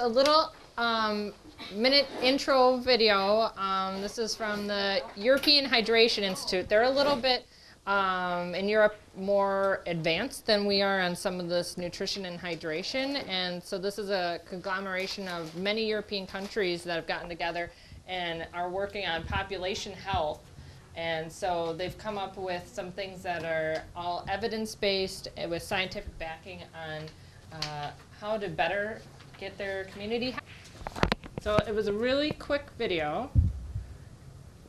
a little minute intro video. This is from the European Hydration Institute. They're a little bit in Europe more advanced than we are on some of this nutrition and hydration, and so this is a conglomeration of many European countries that have gotten together and are working on population health. And so they've come up with some things that are all evidence-based with scientific backing on how to better get their community health. So it was a really quick video,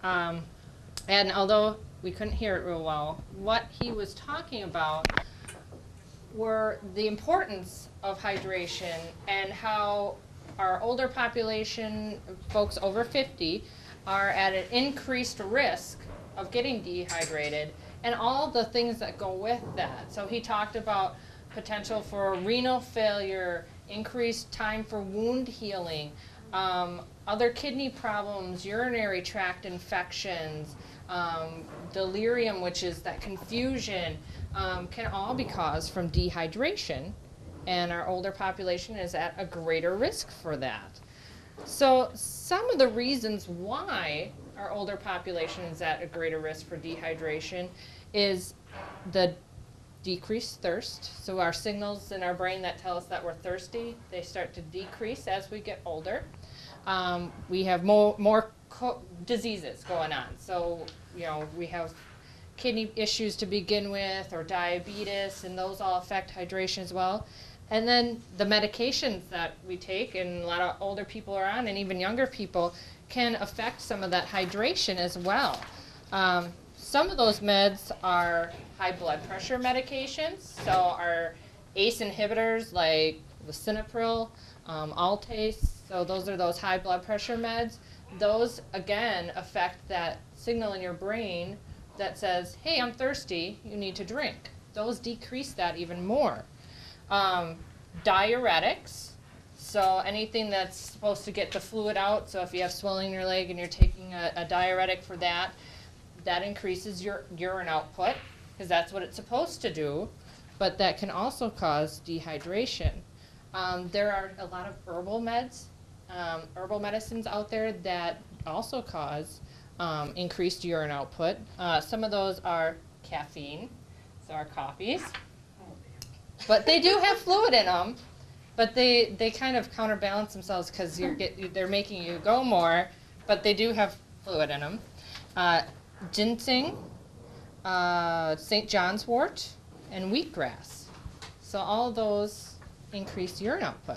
and although we couldn't hear it real well, what he was talking about were the importance of hydration and how our older population, folks over 50, are at an increased risk of getting dehydrated and all the things that go with that. So he talked about potential for renal failure, increased time for wound healing, other kidney problems, urinary tract infections, delirium, which is that confusion, can all be caused from dehydration, and our older population is at a greater risk for that. So some of the reasons why our older population is at a greater risk for dehydration is the decreased thirst. So our signals in our brain that tell us that we're thirsty, they start to decrease as we get older. We have more diseases going on. So, we have kidney issues to begin with, or diabetes, and those all affect hydration as well. And then the medications that we take, and a lot of older people are on, and even younger people, can affect some of that hydration as well. Some of those meds are high blood pressure medications. So our ACE inhibitors like lisinopril, Altase, so those are those high blood pressure meds. Those, again, affect that signal in your brain that says, hey, I'm thirsty, you need to drink. Those decrease that even more. Diuretics, so anything that's supposed to get the fluid out, so if you have swelling in your leg and you're taking a diuretic for that, that increases your urine output, because that's what it's supposed to do, but that can also cause dehydration. There are a lot of herbal medicines out there that also cause increased urine output. Some of those are caffeine, so our coffees. But they do have fluid in them, but they kind of counterbalance themselves because they're making you go more, but they do have fluid in them. Ginseng, St. John's wort, and wheatgrass. So all of those increase urine output.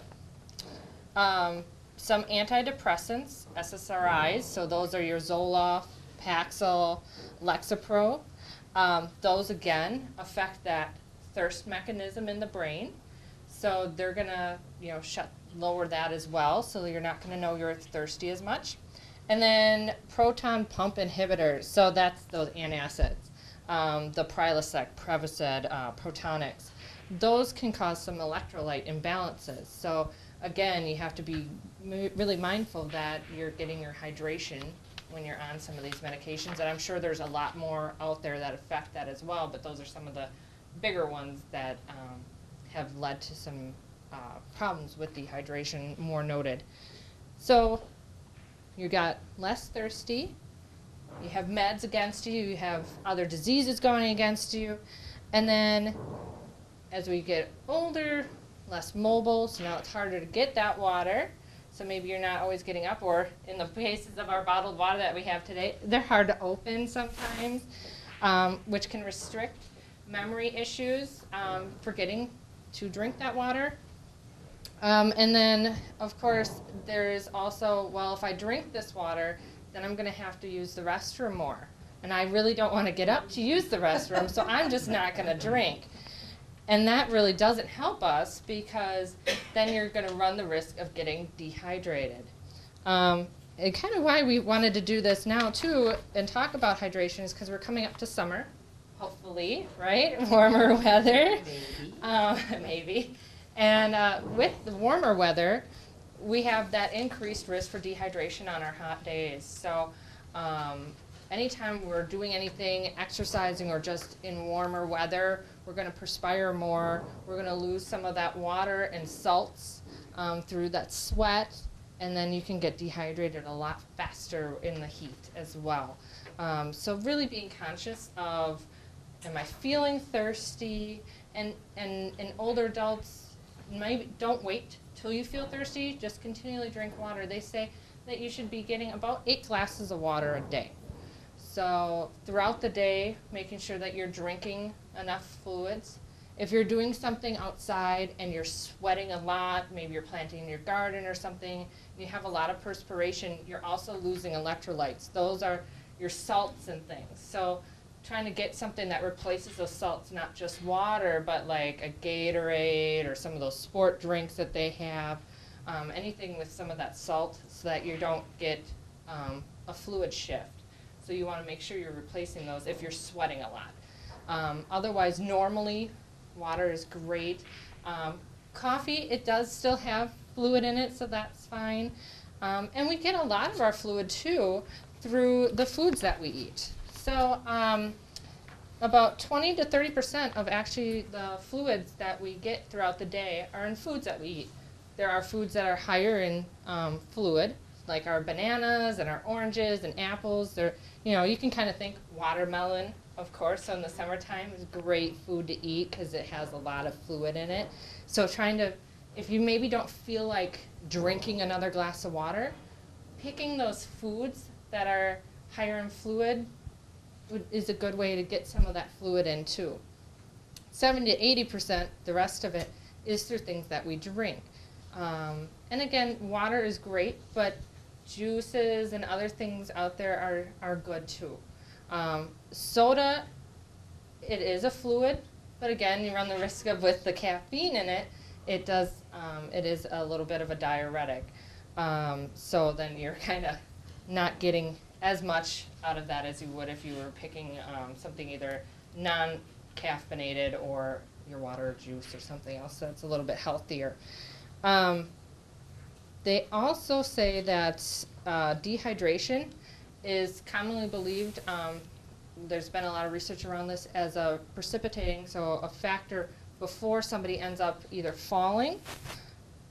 Some antidepressants, SSRIs, so those are your Zoloft, Paxil, Lexapro. Those, again, affect that thirst mechanism in the brain. So they're going to, lower that as well, so you're not going to know you're thirsty as much. And then proton pump inhibitors, so that's those antacids, the Prilosec, Prevacid, Protonix. Those can cause some electrolyte imbalances. So again, you have to be really mindful that you're getting your hydration when you're on some of these medications. And I'm sure there's a lot more out there that affect that as well, but those are some of the bigger ones that have led to some problems with dehydration, more noted. So you got less thirsty, you have meds against you, you have other diseases going against you, and then as we get older, less mobile, so now it's harder to get that water, so maybe you're not always getting up, or in the cases of our bottled water that we have today, they're hard to open sometimes, which can restrict memory issues, forgetting to drink that water. And then, of course, there's also, well, if I drink this water, then I'm going to have to use the restroom more. And I really don't want to get up to use the restroom, so I'm just not going to drink. And that really doesn't help us, because then you're going to run the risk of getting dehydrated. And kind of why we wanted to do this now, too, and talk about hydration is because we're coming up to summer, hopefully, right? Warmer weather. Maybe. Maybe. And with the warmer weather, we have that increased risk for dehydration on our hot days. So anytime we're doing anything, exercising, or just in warmer weather, we're going to perspire more. We're going to lose some of that water and salts through that sweat, and then you can get dehydrated a lot faster in the heat as well. So really being conscious of, am I feeling thirsty? And in older adults, maybe don't wait till you feel thirsty, just continually drink water. They say that you should be getting about 8 glasses of water a day. So throughout the day, making sure that you're drinking enough fluids. If you're doing something outside and you're sweating a lot, maybe you're planting your garden or something, you have a lot of perspiration, you're also losing electrolytes. Those are your salts and things. So trying to get something that replaces those salts, not just water, but like a Gatorade or some of those sport drinks that they have, anything with some of that salt so that you don't get a fluid shift. So you want to make sure you're replacing those if you're sweating a lot. Otherwise, normally, water is great. Coffee, it does still have fluid in it, so that's fine. And we get a lot of our fluid, too, through the foods that we eat. So about 20 to 30% of actually the fluids that we get throughout the day are in foods that we eat. There are foods that are higher in fluid, like our bananas and our oranges and apples. They're, you know, you can kind of think watermelon, of course, so in the summertime is great food to eat because it has a lot of fluid in it. So trying to, if you maybe don't feel like drinking another glass of water, picking those foods that are higher in fluid is a good way to get some of that fluid in too. 70 to 80%, the rest of it, is through things that we drink. And again, water is great, but juices and other things out there are good too. Soda, it is a fluid, but again, you run the risk of, with the caffeine in it, it is a little bit of a diuretic. So then you're kind of not getting as much out of that as you would if you were picking something either non-caffeinated or your water or juice or something else that's a little bit healthier. They also say that dehydration is commonly believed, there's been a lot of research around this, as a precipitating, so a factor before somebody ends up either falling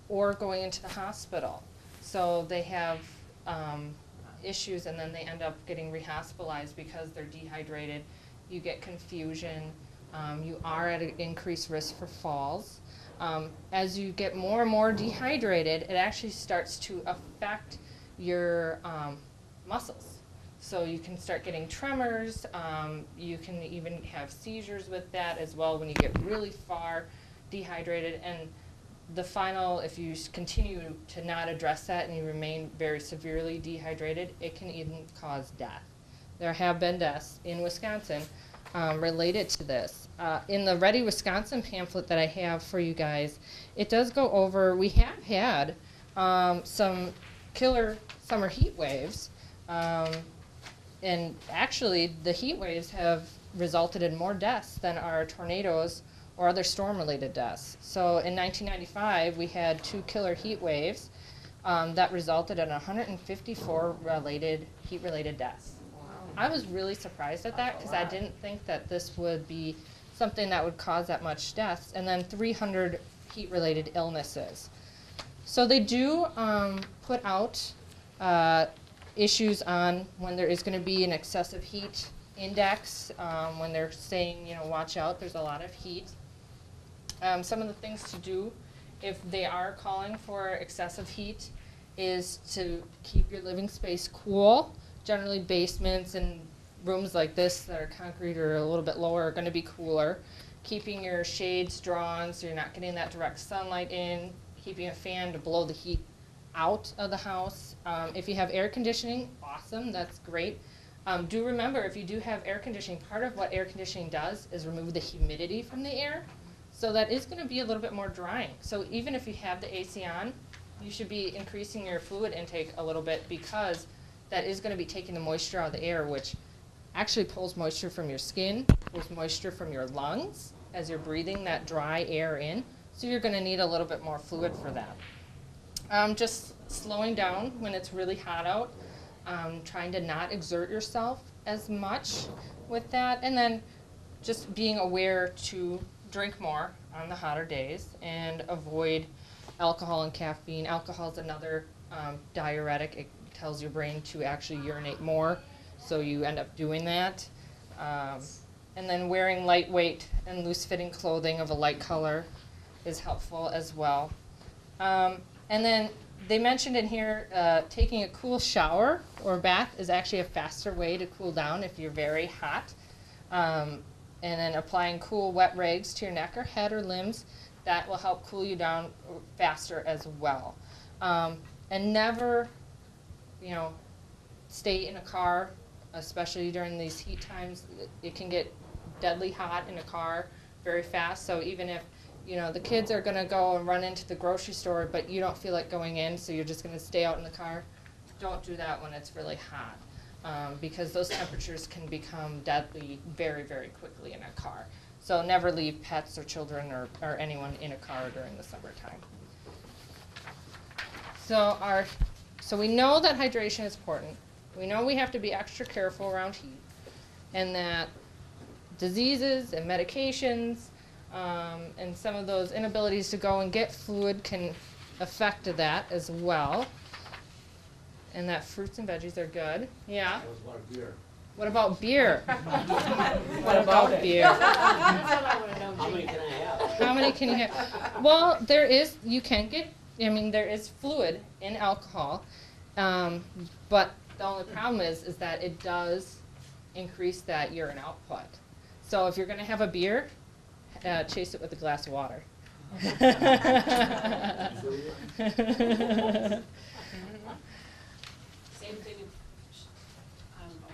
or going into the hospital. So they have issues and then they end up getting rehospitalized because they're dehydrated. You get confusion. You are at an increased risk for falls. As you get more and more dehydrated, it actually starts to affect your muscles. So you can start getting tremors. You can even have seizures with that as well when you get really far dehydrated. And the final, if you continue to not address that and you remain very severely dehydrated, it can even cause death. There have been deaths in Wisconsin related to this. In the Ready Wisconsin pamphlet that I have for you guys, it does go over, we have had some killer summer heat waves, and actually the heat waves have resulted in more deaths than our tornadoes or other storm-related deaths. So in 1995, we had 2 killer heat waves that resulted in 154 heat-related deaths. I was really surprised at that because I didn't think that this would be something that would cause that much deaths, and then 300 heat-related illnesses. So they do put out issues on when there is going to be an excessive heat index, when they're saying, you know, watch out, there's a lot of heat. Some of the things to do if they are calling for excessive heat is to keep your living space cool. Generally basements and rooms like this that are concrete or a little bit lower are going to be cooler. Keeping your shades drawn so you're not getting that direct sunlight in. Keeping a fan to blow the heat out of the house. If you have air conditioning, awesome, that's great. Do remember, if you do have air conditioning, part of what air conditioning does is remove the humidity from the air. So that is going to be a little bit more drying. So even if you have the AC on, you should be increasing your fluid intake a little bit because that is going to be taking the moisture out of the air, which actually pulls moisture from your skin, pulls moisture from your lungs as you're breathing that dry air in. So you're going to need a little bit more fluid for that. Just slowing down when it's really hot out, trying to not exert yourself as much with that, and then just being aware to drink more on the hotter days and avoid alcohol and caffeine. Alcohol is another diuretic. It tells your brain to actually urinate more, so you end up doing that. And then wearing lightweight and loose-fitting clothing of a light color is helpful as well. And then they mentioned in here taking a cool shower or bath is actually a faster way to cool down if you're very hot. And then applying cool wet rags to your neck or head or limbs, that will help cool you down faster as well. And never, stay in a car, especially during these heat times. It can get deadly hot in a car very fast. So even if, the kids are going to go and run into the grocery store, but you don't feel like going in, so you're just going to stay out in the car, don't do that when it's really hot, because those temperatures can become deadly very, very quickly in a car. So never leave pets or children or anyone in a car during the summertime. So we know that hydration is important. We know we have to be extra careful around heat, and that diseases and medications and some of those inabilities to go and get fluid can affect that as well. And that fruits and veggies are good. Yeah. That was about beer. What about beer? What about beer? How many can I have? How many can you have? Well, there is fluid in alcohol, but the only problem is that it does increase that urine output. So if you're going to have a beer, chase it with a glass of water. Same thing if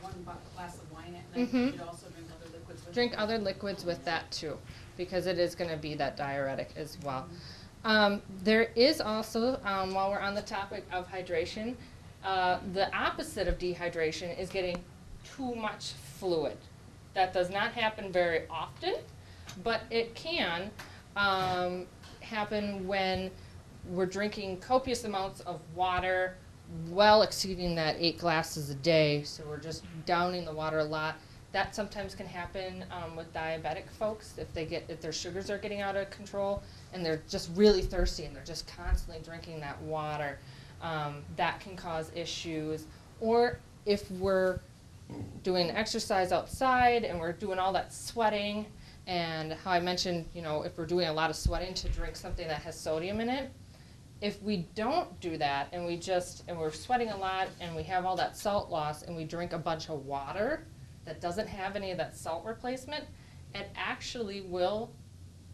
one glass of wine at night, you should also drink other liquids with it. Drink other liquids with that too, because it is going to be that diuretic as well. There is also, while we're on the topic of hydration, the opposite of dehydration is getting too much fluid. That does not happen very often, but it can happen when we're drinking copious amounts of water, well exceeding that 8 glasses a day, so we're just downing the water a lot. That sometimes can happen with diabetic folks if their sugars are getting out of control and they're just really thirsty and they're just constantly drinking that water. That can cause issues. Or if we're doing exercise outside and we're doing all that sweating, and how I mentioned, if we're doing a lot of sweating, to drink something that has sodium in it. If we don't do that and we're sweating a lot and we have all that salt loss and we drink a bunch of water that doesn't have any of that salt replacement, it actually will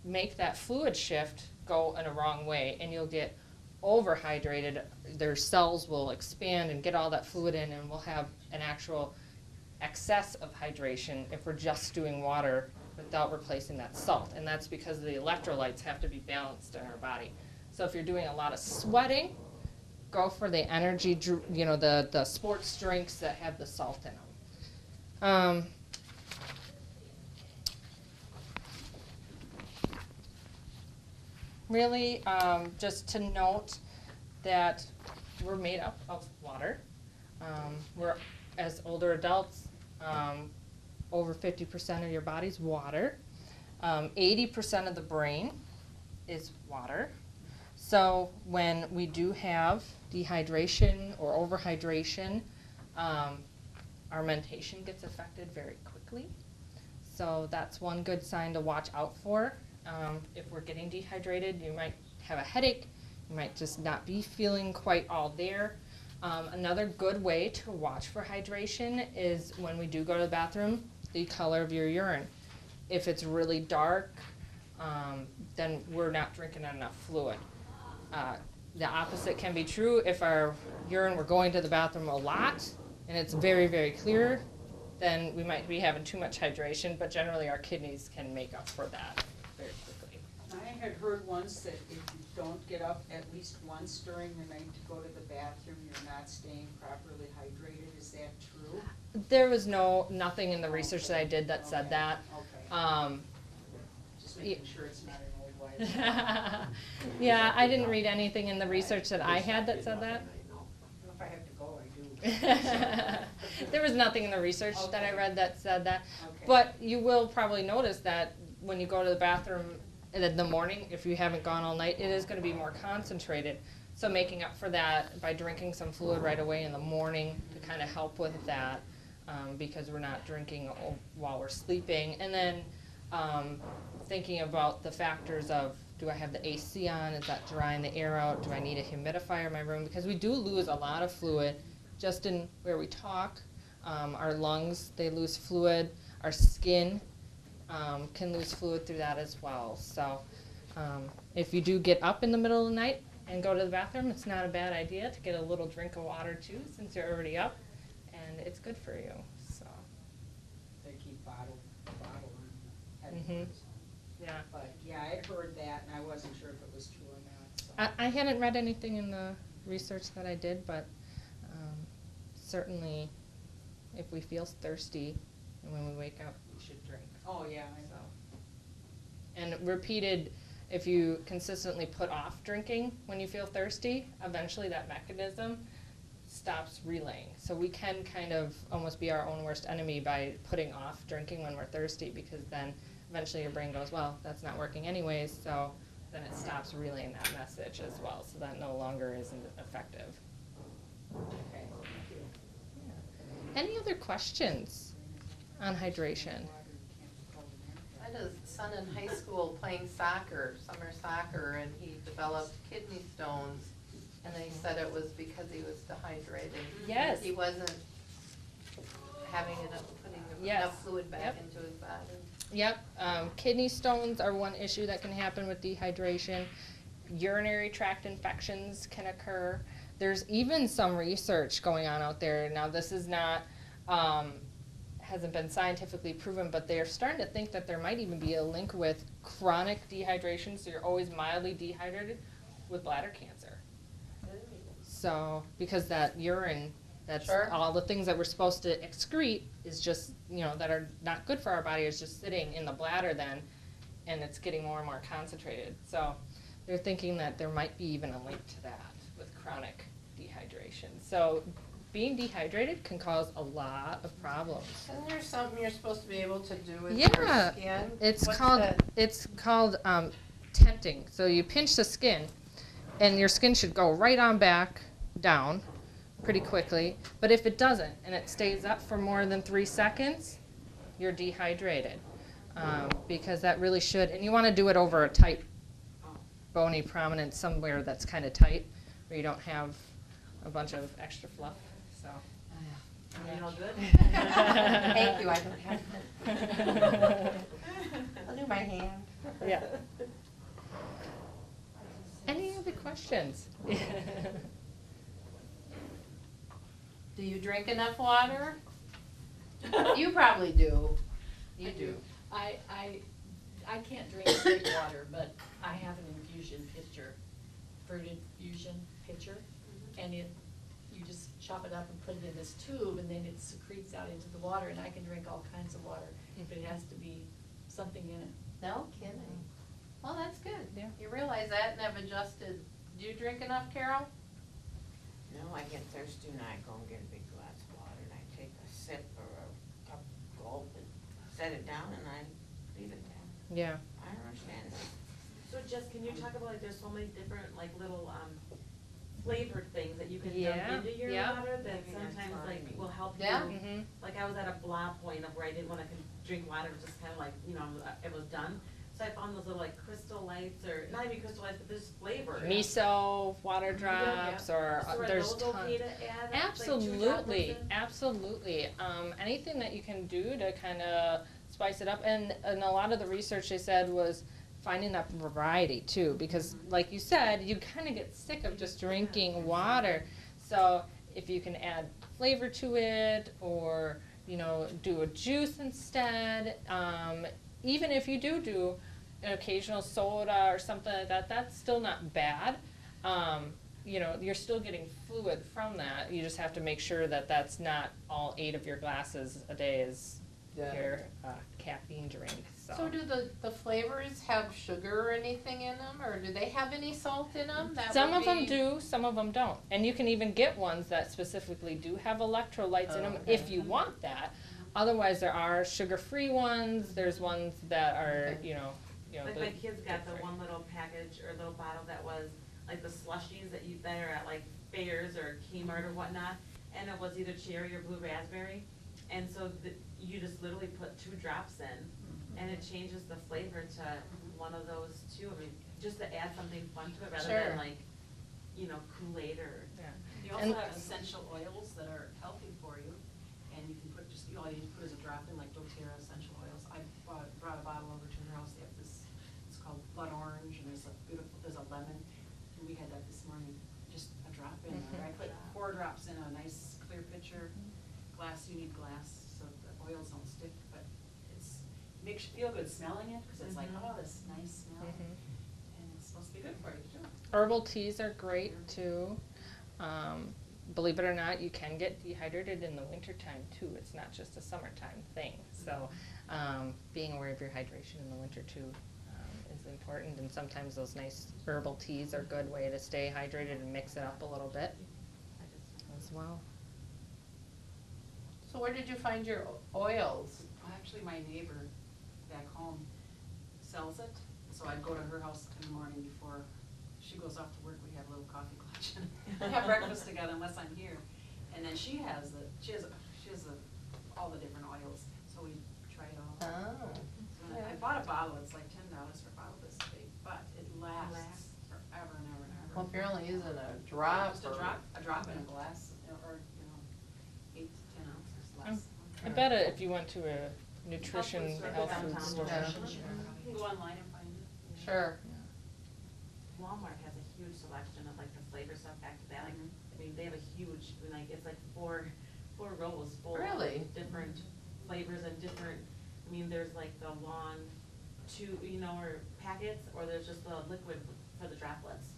make that fluid shift go in a wrong way, and you'll get overhydrated. Their cells will expand and get all that fluid in, and we'll have an actual excess of hydration if we're just doing water without replacing that salt. And that's because the electrolytes have to be balanced in our body. So if you're doing a lot of sweating, go for the energy, the sports drinks that have the salt in them. Really, just to note that we're made up of water. We're, as older adults, over 50% of your body's water. 80% of the brain is water. So when we do have dehydration or overhydration, our mentation gets affected very quickly. So that's one good sign to watch out for. If we're getting dehydrated, you might have a headache. You might just not be feeling quite all there. Another good way to watch for hydration is when we do go to the bathroom, the color of your urine. If it's really dark, then we're not drinking enough fluid. The opposite can be true. If our urine, we're going to the bathroom a lot and it's very, very clear, then we might be having too much hydration, but generally our kidneys can make up for that very quickly. I had heard once that if you don't get up at least once during the night to go to the bathroom, you're not staying properly hydrated. Is that true? There was nothing in the research that I did that said that. Okay. Just making sure it's not an old wives' Yeah, I didn't read anything in the research that I had that said that. If I have to go, I do. There was nothing in the research that I Okay. read that said that. Okay. But you will probably notice that when you go to the bathroom And in the morning, if you haven't gone all night, it is going to be more concentrated. So making up for that by drinking some fluid right away in the morning to kind of help with that, because we're not drinking while we're sleeping. And then thinking about the factors of, do I have the AC on? Is that drying the air out? Do I need a humidifier in my room? Because we do lose a lot of fluid just in where we talk. Our lungs, they lose fluid. Our skin can lose fluid through that as well. So if you do get up in the middle of the night and go to the bathroom, it's not a bad idea to get a little drink of water too, since you're already up, and it's good for you. So. They keep bottle on Mhm. headphones. Yeah. But yeah, I'd heard that and I wasn't sure if it was true or not, so. I hadn't read anything in the research that I did, but certainly if we feel thirsty and when we wake up, we should drink. Oh, yeah, I So. know. And repeated, if you consistently put off drinking when you feel thirsty, eventually that mechanism stops relaying. So we can kind of almost be our own worst enemy by putting off drinking when we're thirsty, because then eventually your brain goes, well, that's not working anyways, so then it stops relaying that message as well, so that no longer isn't effective. Okay, thank you. Yeah. Any other questions on hydration? I had a son in high school playing soccer, summer soccer, and he developed kidney stones. And they said it was because he was dehydrated. Yes. He wasn't having enough, putting Yes. enough fluid back Yep. into his body. Yep, kidney stones are one issue that can happen with dehydration. Urinary tract infections can occur. There's even some research going on out there. Now, this is not, hasn't been scientifically proven, but they're starting to think that there might even be a link with chronic dehydration, so you're always mildly dehydrated, with bladder cancer. So, because that urine, that's Sure. all the things that we're supposed to excrete is just, that are not good for our body, is just sitting in the bladder then, and it's getting more and more concentrated. So they're thinking that there might be even a link to that with chronic dehydration. So being dehydrated can cause a lot of problems. Isn't there something you're supposed to be able to do with Yeah, your skin? It's What's called that? tenting. So you pinch the skin, and your skin should go right on back down pretty quickly. But if it doesn't, and it stays up for more than 3 seconds, you're dehydrated. Because that really should, and you want to do it over a tight, bony prominence, somewhere that's kind of tight, where you don't have a bunch of extra fluff. So. You know, good? Thank you, I don't have that. I'll do my hand. Yeah. Any other questions? Do you drink enough water? You probably do. You do. I can't drink straight water, but I have an infusion pitcher, fruit infusion pitcher, and you just chop it up and put it in this tube, and then it secretes out into the water, and I can drink all kinds of water, but it has to be something in it. No kidding. Well, that's good. Yeah. You realize that and have adjusted. Do you drink enough, Carol? No, I get thirsty and I go and get a big glass of water and I take a sip or a gulp and set it down and I leave it there. Yeah. I don't understand that. So Jess, can you talk about, like, there's so many different, like, little, flavored things that you can Yeah, dump into your yeah. water that Maybe that's sometimes, like, fine. will help you. Yeah. Mm-hmm. Like, I was at a blah point of where I didn't wanna drink water, it was just kinda like, it was done. So I found those little, like, crystal lights, or, not even crystal lights, but there's flavor. Miso, water drops, or So are there's those okay tons. to add, like, 2 droplets Absolutely, in? absolutely. Anything that you can do to kind of spice it up, and a lot of the research they said was finding that variety too, because like you said, you kind of get sick of just drinking water. So if you can add flavor to it, or do a juice instead, even if you do an occasional soda or something like that, that's still not bad. You're still getting fluid from that. You just have to make sure that that's not all 8 of your glasses a day is your caffeine drink. So do the flavors have sugar or anything in them, or do they have any salt in them? Some of them do, some of them don't. And you can even get ones that specifically do have electrolytes in them if you want that. Otherwise, there are sugar-free ones. There's ones that are, you know, Like the. my kids got the one little package or little bottle that was like the slushies that are at like fairs or Kmart or whatnot, and it was either cherry or blue raspberry. And so you just literally put 2 drops in, and it changes the flavor to one of those two. I mean, just to add something fun to it rather Sure. than like, you know, Kool-Aid or. Yeah. You And- also have essential oils that are healthy for you, and you can put just, all you need to put is a drop in, like doTERRA essential oils. I brought a bottle over to her house, they have this, it's called blood orange, and there's a lemon, and we had that this morning, just a drop in there. I put 4 drops in a nice clear pitcher, glass, you need glass, so the oils don't stick, but makes you feel good smelling it, because it's like, oh, this nice smell, Mhm. and it's supposed to be good for you too. Herbal teas are great too. Believe it or not, you can get dehydrated in the wintertime too. It's not just a summertime thing. So being aware of your hydration in the winter too is important. And sometimes those nice herbal teas are a good way to stay hydrated and mix it up a little bit as well. So where did you find your oils? Well, actually, my neighbor back home sells it, so I'd go to her house in the morning before she goes off to work. We have a little coffee clutch and have breakfast together unless I'm here. And then she has all the different oils, so we try it all. Oh. So I bought a bottle. It's like $10 for a bottle this big, but it lasts forever and ever and ever. Well, if you're only using a drop Just or. a drop in a glass, or 8 to 10 ounces less. I bet if you went to a nutrition health food downtown store. nutrition. You can go online and find it. Sure. Walmart has a huge selection of like the flavor stuff back to that. Like, I mean, they have a huge, like, it's like four rows full Really? of different flavors and different, I mean, there's like the long or packets, or there's just the liquid for the droplets.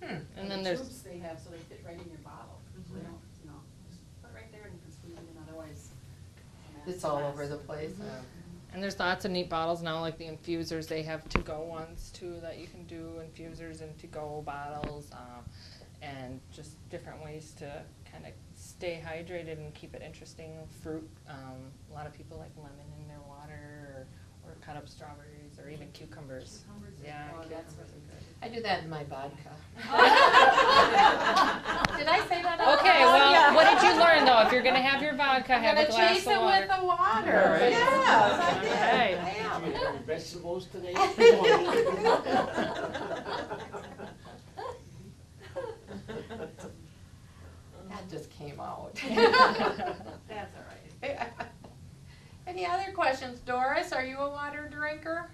And then the there's tubes they have, so they fit right in your bottle. So they don't, just put it right there and you can squeeze it in, otherwise. It's all over the place. And there's lots of neat bottles now, like the infusers. They have to-go ones too that you can do infusers and to-go bottles, and just different ways to kind of stay hydrated and keep it interesting. Fruit, a lot of people like lemon in their water, or cut up strawberries, or even cucumbers. Yeah, Oh, that's cucumbers are good. I do that in my vodka. Did I say that? Okay, well, what did you learn though? If you're gonna have your vodka, have a glass of water. Chase it with the water. Right. Yes, I did. Okay. I am. Did you have vegetables today? That just came out. That's all right. Any other questions? Doris, are you a water drinker?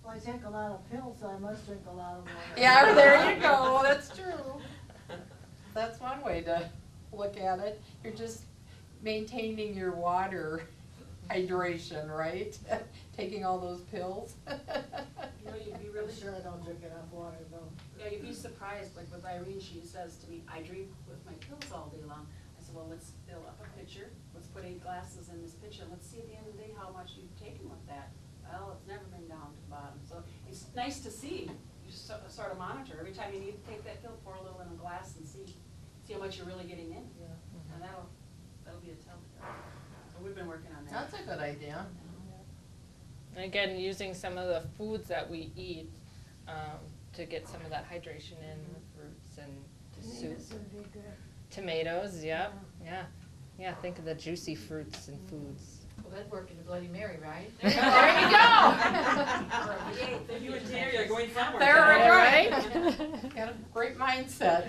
Well, I take a lot of pills, so I must drink a lot of water. Yeah, there you go, that's true. That's one way to look at it. You're just maintaining your water hydration, right? Taking all those pills. You'd be I'm really sure I don't drink enough water, though. Yeah, you'd be surprised, like with Irene, she says to me, I drink with my pills all day long. I said, well, let's fill up a pitcher, let's put 8 glasses in this pitcher, let's see at the end of the day how much you've taken with that. Well, it's never been down to the bottom, so it's nice to see, you sort of monitor, every time you need to take that pill, pour a little in a glass and see how much you're really getting in. And that'll be a telltale. So we've been working on that. That's a good idea. And again, using some of the foods that we eat to get some of that hydration in, the fruits and soup. Tomatoes would be good. Tomatoes, yep, yeah, think of the juicy fruits and foods. Well, that'd work in a Bloody Mary, right? There you go. You and Terry are going somewhere. There together. we right. Got a great mindset.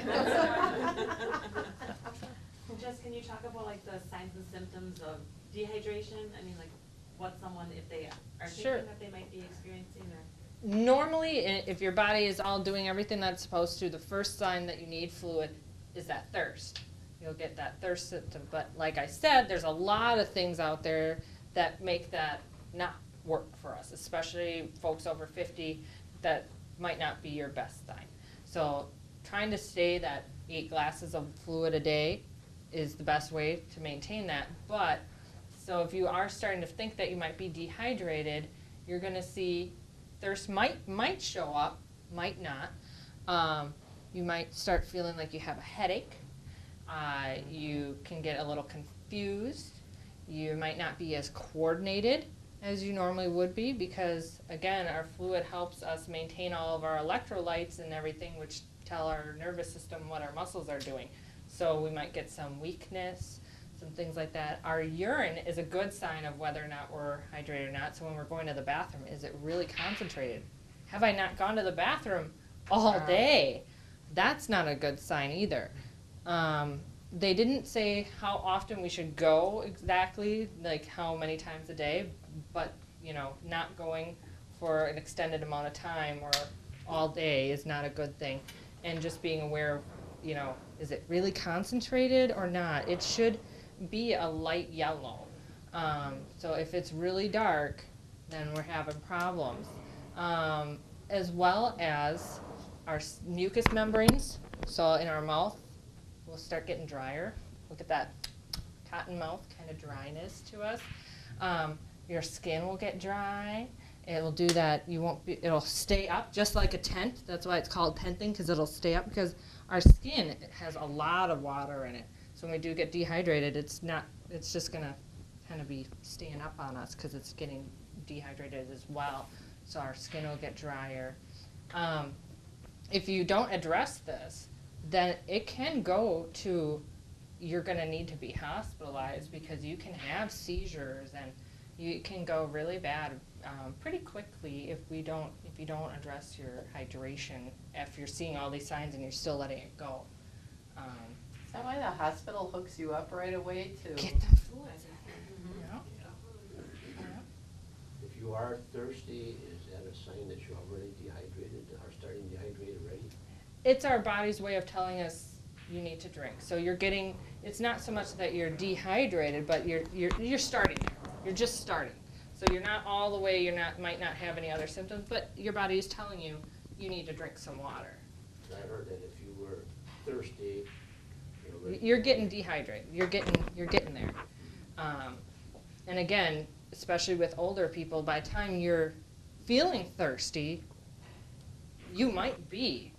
Jess, can you talk about like the signs and symptoms of dehydration? I mean, like what someone, if they are Sure. thinking that they might be experiencing, or? Normally, if your body is all doing everything that's supposed to, the first sign that you need fluid is that thirst. You'll get that thirst symptom, but like I said, there's a lot of things out there that make that not work for us, especially folks over 50, that might not be your best sign. So trying to stay that 8 glasses of fluid a day is the best way to maintain that. But so if you are starting to think that you might be dehydrated, you're going to see thirst might show up, might not. You might start feeling like you have a headache. You can get a little confused. You might not be as coordinated as you normally would be, because again, our fluid helps us maintain all of our electrolytes and everything, which tell our nervous system what our muscles are doing. So we might get some weakness, some things like that. Our urine is a good sign of whether or not we're hydrated or not. So when we're going to the bathroom, is it really concentrated? Have I not gone to the bathroom all day? That's not a good sign either. They didn't say how often we should go exactly, like how many times a day, but, you know, not going for an extended amount of time or all day is not a good thing. And just being aware of, you know, is it really concentrated or not? It should be a light yellow. So if it's really dark, then we're having problems. As well as our mucous membranes, so in our mouth, we'll start getting drier. Look at that cotton mouth kind of dryness to us. Your skin will get dry. It'll do that. It'll stay up just like a tent. That's why it's called tenting, because it'll stay up, because our skin has a lot of water in it. So when we do get dehydrated, it's just gonna kind of be staying up on us because it's getting dehydrated as well. So our skin will get drier. If you don't address this, then it can go to, you're gonna need to be hospitalized, because you can have seizures and you can go really bad pretty quickly if you don't address your hydration, if you're seeing all these signs and you're still letting it go. Is that why the hospital hooks you up right away to? Get the fluids. If you are thirsty, is that a sign that you're already dehydrated, or starting dehydrated already? It's our body's way of telling us you need to drink. So you're getting, it's not so much that you're dehydrated, but you're starting there. You're just starting. So you're not all the way, might not have any other symptoms, but your body is telling you you need to drink some water. I heard that if you were thirsty, You're getting dehydrated. You're getting there. And again, especially with older people, by the time you're feeling thirsty, you might be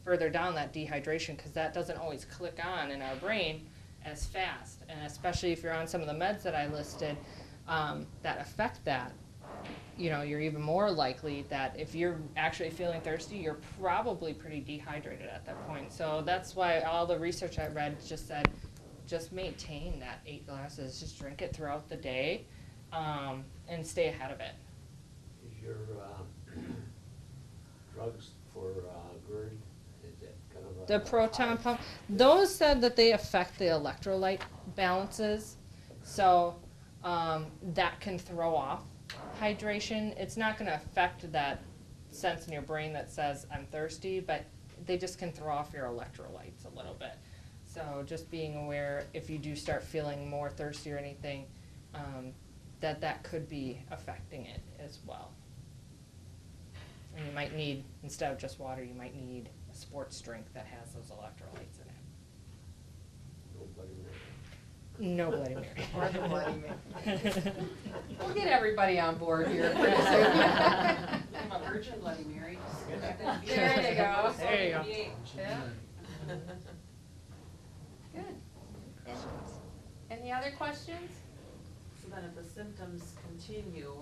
further down that dehydration, because that doesn't always click on in our brain as fast. And especially if you're on some of the meds that I listed that affect that, you know, you're even more likely that if you're actually feeling thirsty, you're probably pretty dehydrated at that point. So that's why all the research I read just said, just maintain that 8 glasses, just drink it throughout the day, and stay ahead of it. is your drugs for GERD, is that kind of a? The proton pump, those said that they affect the electrolyte balances, so that can throw off hydration. It's not going to affect that sense in your brain that says I'm thirsty, but they just can throw off your electrolytes a little bit. So just being aware, if you do start feeling more thirsty or anything, that could be affecting it as well. And you might need, instead of just water, you might need a sports drink that has those electrolytes in it. No Bloody Mary. No Bloody Mary. Or the Bloody Mary. We'll get everybody on board here pretty soon. I'm a virgin Bloody Mary. There you go. There you go. Yeah. Good. Any other questions? So then if the symptoms continue,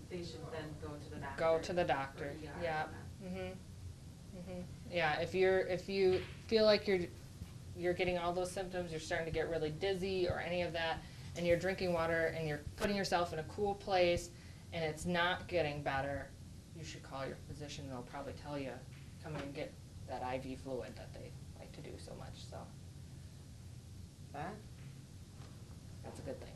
they should then go to the doctor? Go to the doctor, Or ER yeah. on that. Yeah, if you feel like you're getting all those symptoms, you're starting to get really dizzy or any of that, and you're drinking water and you're putting yourself in a cool place and it's not getting better, you should call your physician. They'll probably tell you, come in and get that IV fluid that they like to do so much, so That? that's a good thing.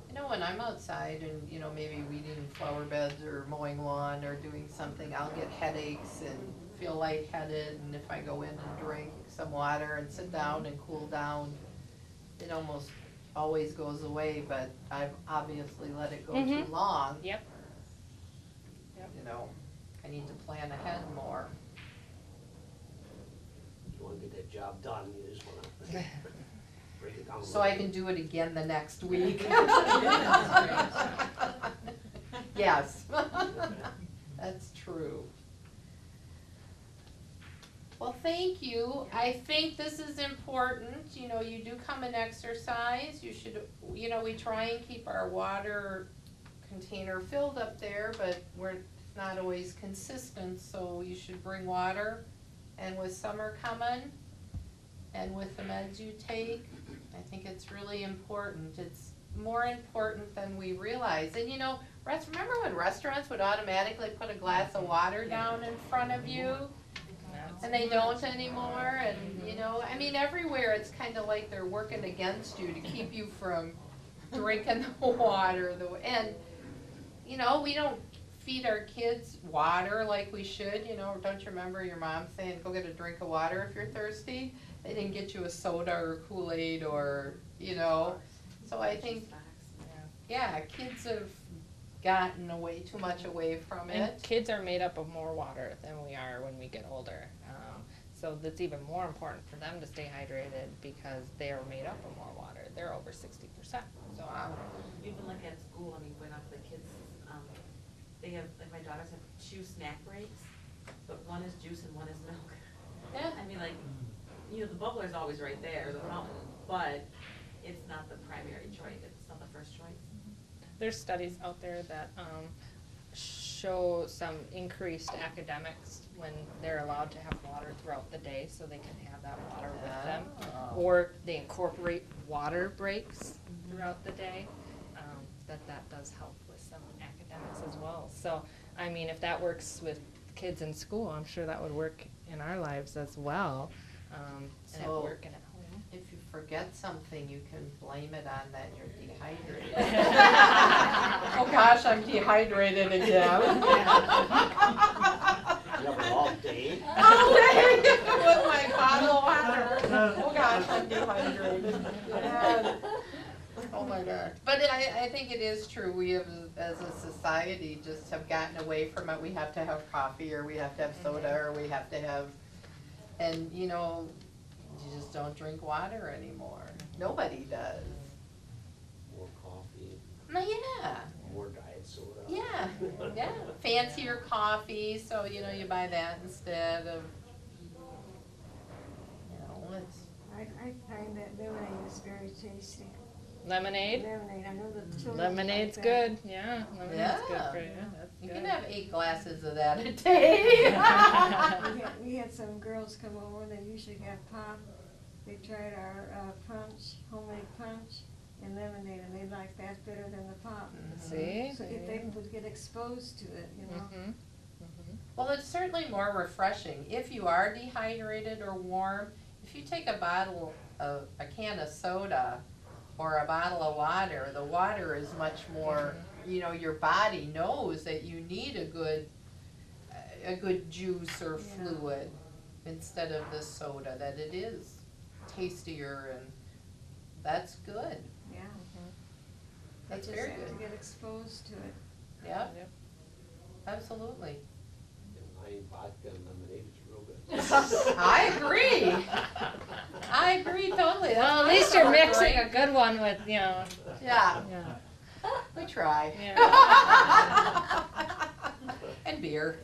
I know when I'm outside and, you know, maybe weeding flower beds or mowing lawn or doing something, I'll get headaches and feel lightheaded, and if I go in and drink some water and sit down and cool down, it almost always goes away, but I've obviously let it go too long. Yep. You know, I need to plan ahead more. You wanna get that job done, you just wanna break it down. a So I little can do it again the next week. Yes, that's true. Well, thank you. I think this is important. You know, you do come and exercise. You should, you know, we try and keep our water container filled up there, but we're not always consistent, so you should bring water. And with summer coming, and with the meds you take, I think it's really important. It's more important than we realize. And you know, remember when restaurants would automatically put a glass of water down in front of you? And they don't anymore, and you know, I mean, everywhere it's kind of like they're working against you to keep you from drinking the water. And you know, we don't feed our kids water like we should. You know, don't you remember your mom saying, "Go get a drink of water if you're thirsty"? They didn't get you a soda or Kool-Aid or you know. So I think, yeah, kids have gotten too much away from it. And kids are made up of more water than we are when we get older. So that's even more important for them to stay hydrated because they are made up of more water. They're over 60%. So Even like at school, I mean, going out to the kids, they have, like my daughters have 2 snack breaks, but one is juice and one is milk. Yeah. I mean, like, you know, the bubbler's always right there, the fountain, but it's not the primary choice, it's not the first choice. there's studies out there that show some increased academics when they're allowed to have water throughout the day, so they can have that water with them. Oh. Or they incorporate water breaks throughout the day, that does help with some academics as well. So, I mean, if that works with kids in school, I'm sure that would work in our lives as well, and at So- work and at home. If you forget something, you can blame it on that you're dehydrated. Oh gosh, I'm dehydrated again. You have it all day? All day with my bottle of water. Oh gosh, I'm dehydrated. Yeah. Oh my gosh. But I think it is true. We have, as a society, just have gotten away from it. We have to have coffee, or we have to have soda, or we have to have, and you know, you just don't drink water anymore. Nobody does. More coffee, Yeah. more diet soda. Yeah, yeah. Fancier coffee, so you know you buy that instead of, you know, it's. I find that lemonade is very tasty. Lemonade? Lemonade, I know the children Lemonade's like that. good, yeah, lemonade's good Yeah. for you, that's You good. can have 8 glasses of that a day. We had some girls come over, they usually got pop. They tried our punch, homemade punch and lemonade, and they liked that better than the pop. See? So if they would get exposed to it, you know. Mhm. Mhm. Well, it's certainly more refreshing. If you are dehydrated or warm, if you take a can of soda or a bottle of water, the water is much more, you know, your body knows that you need a good juice or Yeah. fluid instead of the soda, that it is tastier, and that's good. Yeah. That's They very just have to good. get exposed to it. Yep, Yep. absolutely. And lime vodka and lemonade is real good. I agree. I agree totally. That's Well, at my least you're summer mixing drink. a good one with, you know, Yeah, yeah. we try. Yeah. And beer.